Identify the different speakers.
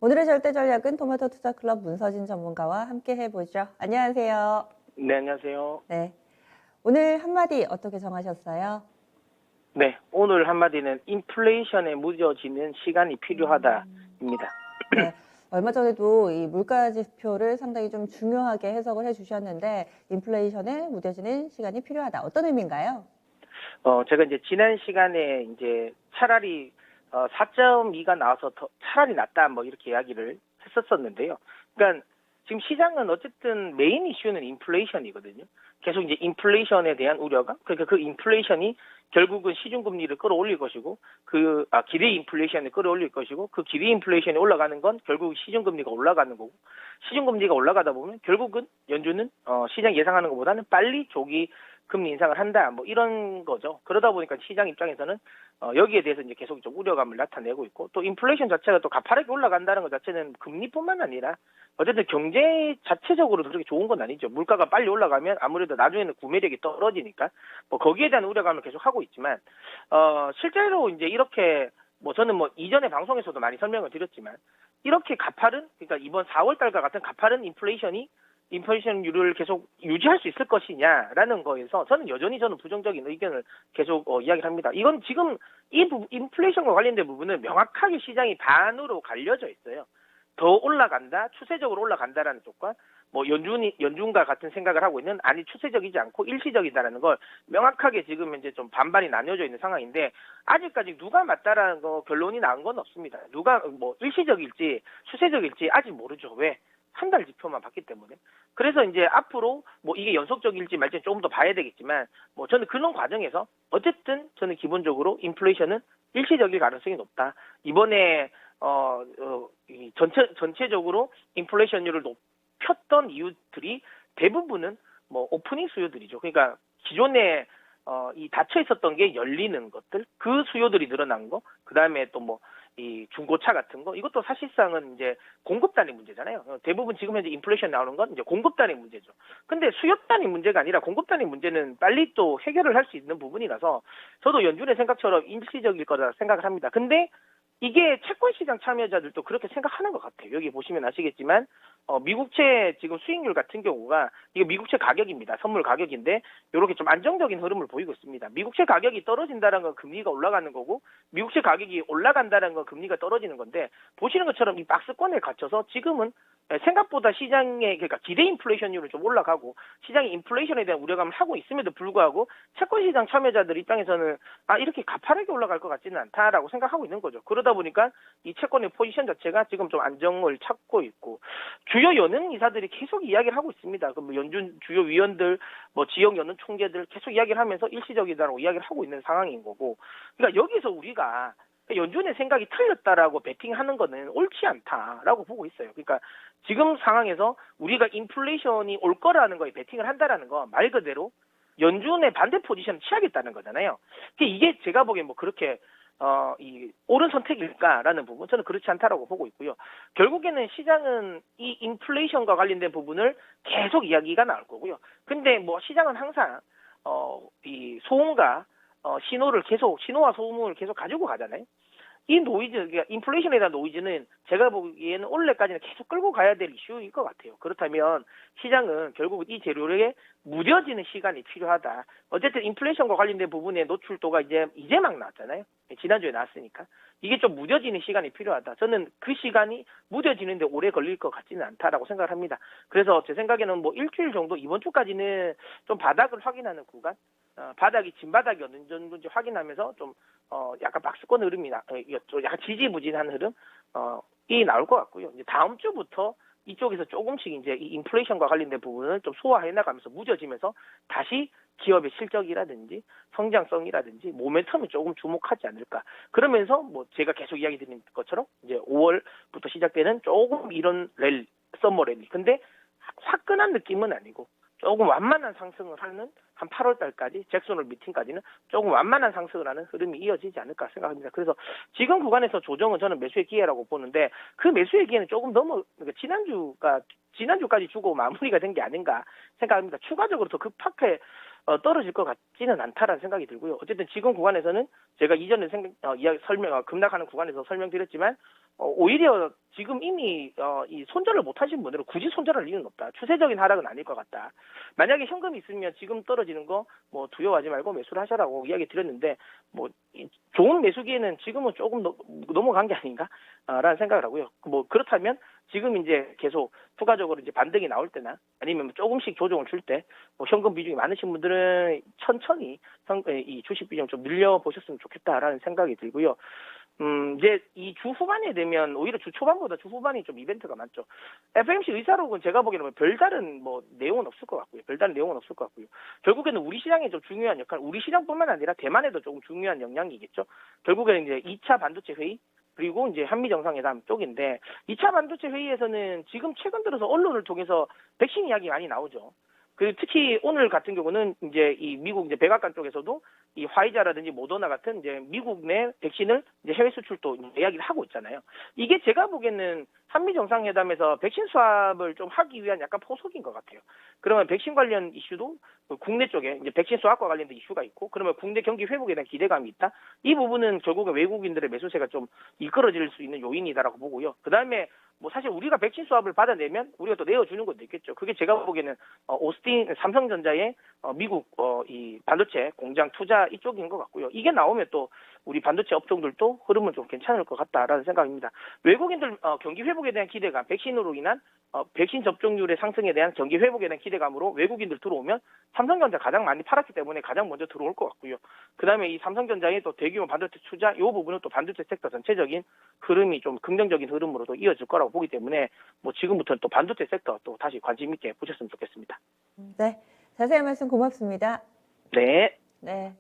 Speaker 1: 오늘의 절대 전략은 토마토 투자 클럽 문서진 전문가와 함께 해보죠. 안녕하세요.
Speaker 2: 네, 안녕하세요.
Speaker 1: 네. 오늘 한마디 어떻게 정하셨어요?
Speaker 2: 네, 오늘 한마디는 인플레이션에 무뎌지는 시간이 필요하다입니다.
Speaker 1: 네. 얼마 전에도 이 물가 지표를 상당히 좀 중요하게 해석을 해주셨는데, 인플레이션에 무뎌지는 시간이 필요하다. 어떤 의미인가요?
Speaker 2: 제가 이제 지난 시간에 이제 차라리 4.2가 나와서 더 차라리 낫다 뭐 이렇게 이야기를 했었었는데요. 그러니까 지금 시장은 어쨌든 메인 이슈는 인플레이션이거든요. 계속 이제 인플레이션에 대한 우려가, 그러니까 그 인플레이션이 결국은 시중금리를 끌어올릴 것이고, 기대 인플레이션을 끌어올릴 것이고, 그 기대 인플레이션이 올라가는 건 결국 시중금리가 올라가는 거고, 시중금리가 올라가다 보면 결국은 연준은 시장 예상하는 것보다는 빨리 조기 금리 인상을 한다, 뭐 이런 거죠. 그러다 보니까 시장 입장에서는 여기에 대해서 이제 계속 좀 우려감을 나타내고 있고, 또 인플레이션 자체가 또 가파르게 올라간다는 것 자체는 금리뿐만 아니라 어쨌든 경제 자체적으로도 그렇게 좋은 건 아니죠. 물가가 빨리 올라가면 아무래도 나중에는 구매력이 떨어지니까 뭐 거기에 대한 우려감을 계속 하고 있지만, 실제로 이제 이렇게 뭐 저는 뭐 이전에 방송에서도 많이 설명을 드렸지만, 이렇게 가파른, 그러니까 이번 4월 달과 같은 가파른 인플레이션율을 계속 유지할 수 있을 것이냐라는 거에서 저는 부정적인 의견을 계속 이야기를 합니다. 이건 지금 인플레이션과 관련된 부분은 명확하게 시장이 반으로 갈려져 있어요. 더 올라간다, 추세적으로 올라간다라는 쪽과 뭐 연준과 같은 생각을 하고 있는, 아니 추세적이지 않고 일시적이다라는 걸 명확하게 지금 이제 좀 반반이 나뉘어져 있는 상황인데, 아직까지 누가 맞다라는 거 결론이 나온 건 없습니다. 누가 뭐 일시적일지 추세적일지 아직 모르죠. 왜? 한 달 지표만 봤기 때문에. 그래서 이제 앞으로 뭐 이게 연속적일지 말지 조금 더 봐야 되겠지만, 뭐 저는 그런 과정에서 어쨌든 저는 기본적으로 인플레이션은 일시적일 가능성이 높다. 이번에 전체적으로 인플레이션율을 높였던 이유들이 대부분은 뭐 오프닝 수요들이죠. 그러니까 기존에 이 닫혀 있었던 게 열리는 것들, 그 수요들이 늘어난 거, 그 다음에 또 뭐 이 중고차 같은 거, 이것도 사실상은 이제 공급단의 문제잖아요. 대부분 지금 현재 인플레이션 나오는 건 이제 공급단의 문제죠. 근데 수요단의 문제가 아니라 공급단의 문제는 빨리 또 해결을 할 수 있는 부분이라서 저도 연준의 생각처럼 일시적일 거라 생각을 합니다. 근데 이게 채권 시장 참여자들도 그렇게 생각하는 것 같아요. 여기 보시면 아시겠지만 미국채 지금 수익률 같은 경우가, 이거 미국채 가격입니다. 선물 가격인데 이렇게 좀 안정적인 흐름을 보이고 있습니다. 미국채 가격이 떨어진다는 건 금리가 올라가는 거고, 미국채 가격이 올라간다는 건 금리가 떨어지는 건데, 보시는 것처럼 이 박스권에 갇혀서 지금은 생각보다 시장의, 그러니까 기대 인플레이션율은 좀 올라가고 시장이 인플레이션에 대한 우려감을 하고 있음에도 불구하고 채권 시장 참여자들 입장에서는 이렇게 가파르게 올라갈 것 같지는 않다라고 생각하고 있는 거죠. 그러다 보니까 이 채권의 포지션 자체가 지금 좀 안정을 찾고 있고, 주요 연은 이사들이 계속 이야기를 하고 있습니다. 뭐 연준 주요 위원들, 뭐 지역 연은 총재들 계속 이야기를 하면서 일시적이다라고 이야기를 하고 있는 상황인 거고, 그러니까 여기서 우리가 연준의 생각이 틀렸다라고 베팅하는 거는 옳지 않다라고 보고 있어요. 그러니까 지금 상황에서 우리가 인플레이션이 올 거라는 거에 베팅을 한다라는 거 말 그대로 연준의 반대 포지션을 취하겠다는 거잖아요. 이게 제가 보기엔 뭐 그렇게 이 옳은 선택일까라는 부분, 저는 그렇지 않다라고 보고 있고요. 결국에는 시장은 이 인플레이션과 관련된 부분을 계속 이야기가 나올 거고요. 근데 뭐 시장은 항상 이 소음과 신호와 소음을 계속 가지고 가잖아요. 이 노이즈, 그러니까 인플레이션에 대한 노이즈는 제가 보기에는 올해까지는 계속 끌고 가야 될 이슈일 것 같아요. 그렇다면 시장은 결국 이 재료에 무뎌지는 시간이 필요하다. 어쨌든 인플레이션과 관련된 부분의 노출도가 이제 막 나왔잖아요. 지난주에 나왔으니까. 이게 좀 무뎌지는 시간이 필요하다. 저는 그 시간이 무뎌지는데 오래 걸릴 것 같지는 않다라고 생각을 합니다. 그래서 제 생각에는 뭐 일주일 정도, 이번 주까지는 좀 바닥을 확인하는 구간, 바닥이 진바닥이 어느 정도인지 확인하면서 좀 약간 박스권 흐름이 약간 지지부진한 흐름이 나올 것 같고요. 이제 다음 주부터 이쪽에서 조금씩 이제 이 인플레이션과 관련된 부분을 좀 소화해 나가면서 무뎌지면서 다시 기업의 실적이라든지 성장성이라든지 모멘텀이 조금 주목하지 않을까. 그러면서 뭐 제가 계속 이야기 드린 것처럼 이제 5월부터 시작되는 조금 이런 썸머 랠리. 근데 화끈한 느낌은 아니고 조금 완만한 상승을 하는, 한 8월 달까지 잭슨홀 미팅까지는 조금 완만한 상승을 하는 흐름이 이어지지 않을까 생각합니다. 그래서 지금 구간에서 조정은 저는 매수의 기회라고 보는데, 그 매수의 기회는 조금 그러니까 지난주까지 주고 마무리가 된 게 아닌가 생각합니다. 추가적으로 더 급하게 떨어질 것 같지는 않다라는 생각이 들고요. 어쨌든 지금 구간에서는 제가 이전에 급락하는 구간에서 설명드렸지만 오히려 지금 이미 이 손절을 못하신 분들은 굳이 손절할 이유는 없다. 추세적인 하락은 아닐 것 같다. 만약에 현금이 있으면 지금 떨어지는 거 뭐 두려워하지 말고 매수를 하셔라고 이야기 드렸는데 뭐 좋은 매수기에는 지금은 조금 넘어간 게 아닌가라는 생각을 하고요. 뭐 그렇다면 지금 이제 계속 추가적으로 이제 반등이 나올 때나 아니면 조금씩 조정을 줄 때 뭐 현금 비중이 많으신 분들은 천천히 이 주식 비중 좀 늘려 보셨으면 좋겠다라는 생각이 들고요. 이제 이 주 후반에 되면 오히려 주 초반보다 주 후반이 좀 이벤트가 많죠. FMC 의사록은 제가 보기에는 별다른 뭐 내용은 없을 것 같고요. 별다른 내용은 없을 것 같고요. 결국에는 우리 시장에 좀 중요한 역할, 우리 시장뿐만 아니라 대만에도 조금 중요한 영향이겠죠. 결국에는 이제 2차 반도체 회의 그리고 이제 한미 정상회담 쪽인데 2차 반도체 회의에서는 지금 최근 들어서 언론을 통해서 백신 이야기 많이 나오죠. 그리고 특히 오늘 같은 경우는 이제 이 미국 이제 백악관 쪽에서도 이 화이자라든지 모더나 같은 이제 미국 내 백신을 이제 해외 수출도 이야기를 하고 있잖아요. 이게 제가 보기에는 한미 정상회담에서 백신 수합을 좀 하기 위한 약간 포석인 것 같아요. 그러면 백신 관련 이슈도 국내 쪽에 이제 백신 수합과 관련된 이슈가 있고, 그러면 국내 경기 회복에 대한 기대감이 있다. 이 부분은 결국에 외국인들의 매수세가 좀 이끌어질 수 있는 요인이다라고 보고요. 그 다음에 뭐 사실 우리가 백신 수합을 받아내면 우리가 또 내어주는 것도 있겠죠. 그게 제가 보기에는 오스틴 삼성전자의 미국 이 반도체 공장 투자 이쪽인 것 같고요. 이게 나오면 또 우리 반도체 업종들도 흐름은 좀 괜찮을 것 같다라는 생각입니다. 외국인들 경기 회복에 대한 기대감, 백신으로 인한 백신 접종률의 상승에 대한 경기 회복에 대한 기대감으로 외국인들 들어오면 삼성전자 가장 많이 팔았기 때문에 가장 먼저 들어올 것 같고요. 그다음에 이 삼성전자의 또 대규모 반도체 투자 이 부분은 또 반도체 섹터 전체적인 흐름이 좀 긍정적인 흐름으로도 이어질 거라고 보기 때문에 뭐 지금부터는 또 반도체 섹터 또 다시 관심 있게 보셨으면 좋겠습니다.
Speaker 1: 네, 자세한 말씀 고맙습니다.
Speaker 2: 네.
Speaker 1: 네.